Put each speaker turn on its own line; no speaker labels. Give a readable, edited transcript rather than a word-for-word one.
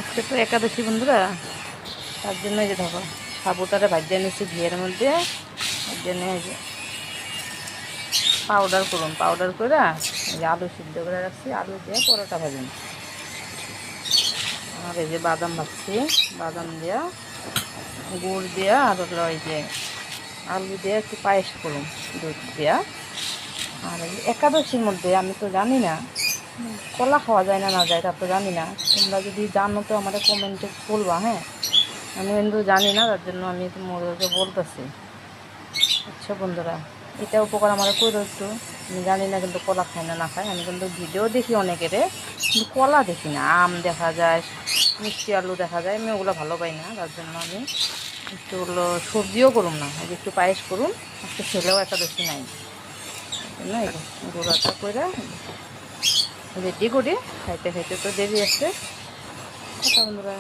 আজকে তো একাদশী বন্ধুরা, তার জন্য এই যে ধরো সাবুটারে ভাজিয়ে নিচ্ছি ঘিয়ের মধ্যে। তার জন্য এই যে পাউডার করে এই যে আলু সিদ্ধ করে রাখছি, আলু দিয়ে পরোটা ভাজুন। আর এই যে বাদাম ভাজছি, বাদাম দেওয়া গুড় দেওয়া, আর হলো এই যে আলু দিয়ে একটু পায়েস করুন দুধ দেওয়া। আর এই একাদশীর মধ্যে আমি তো জানি না কলা খাওয়া যায় না না যায়, তা তো জানি না। তোমরা যদি জানো তো আমাদের কমেন্টে বলবা। হ্যাঁ, আমি কিন্তু জানি না, তার জন্য আমি তোমাদেরকে বলতেছি। আচ্ছা বন্ধুরা, এটা উপকার আমার করে একটু। আমি জানি না কিন্তু কলা খায় না না খায়। আমি কিন্তু ভিডিও দেখি অনেকের, কিন্তু কলা দেখি না। আম দেখা যায়, মিষ্টি আলু দেখা যায়, আমি ওগুলো ভালো পাই না। তার জন্য আমি একটু হলো সবজিও করুন না, এই যে একটু পায়েস করুন। আজকে ছেলেও একাদশী নাই, না এই যে গোড়াটা করে রেডি করি। খাইতে খাইতে তো দেরি আছে। কথা বন্ধুরা।